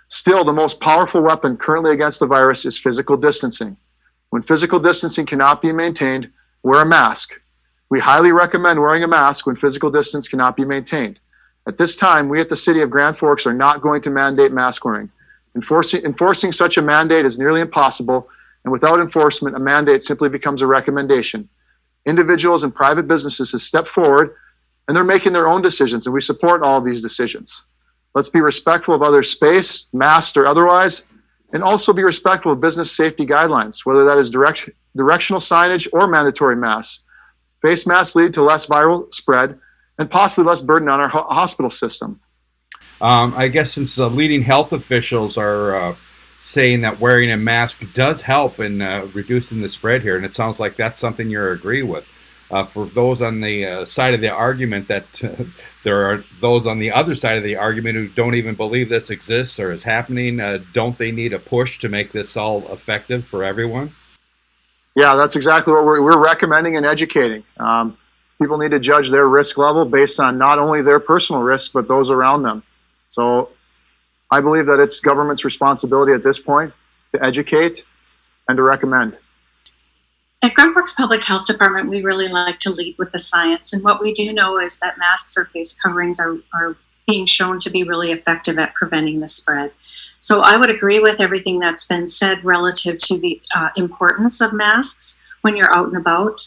Still, the most powerful weapon currently against the virus is physical distancing. When physical distancing cannot be maintained, wear a mask. We highly recommend wearing a mask when physical distance cannot be maintained. At this time, we at the City of Grand Forks are not going to mandate mask wearing. Enforcing such a mandate is nearly impossible, and without enforcement, a mandate simply becomes a recommendation. Individuals and private businesses have stepped forward, and they're making their own decisions, and we support all of these decisions. Let's be respectful of others' space, masked or otherwise, and also be respectful of business safety guidelines, whether that is directional signage or mandatory masks. Face masks lead to less viral spread and possibly less burden on our hospital system. I guess since leading health officials are saying that wearing a mask does help in reducing the spread here, and it sounds like that's something you agree with. For those on the side of the argument that there are those on the other side of the argument who don't even believe this exists or is happening, don't they need a push to make this all effective for everyone? Yeah, that's exactly what we're recommending and educating. People need to judge their risk level based on not only their personal risk, but those around them. So I believe that it's government's responsibility at this point to educate and to recommend. At Grand Forks Public Health Department, we really like to lead with the science. And what we do know is that masks or face coverings are being shown to be really effective at preventing the spread. So I would agree with everything that's been said relative to the importance of masks when you're out and about.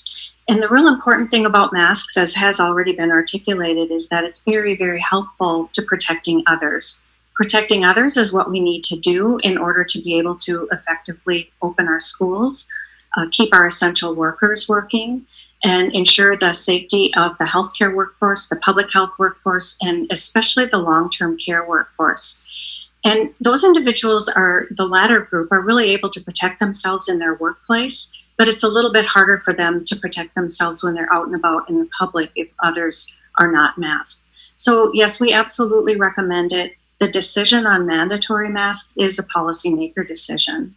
And the real important thing about masks, as has already been articulated, is that it's very, very helpful to protecting others. Protecting others is what we need to do in order to be able to effectively open our schools, keep our essential workers working, and ensure the safety of the healthcare workforce, the public health workforce, and especially the long-term care workforce. And those individuals the latter group, are really able to protect themselves in their workplace, but it's a little bit harder for them to protect themselves when they're out and about in the public if others are not masked. So yes, we absolutely recommend it. The decision on mandatory masks is a policymaker decision.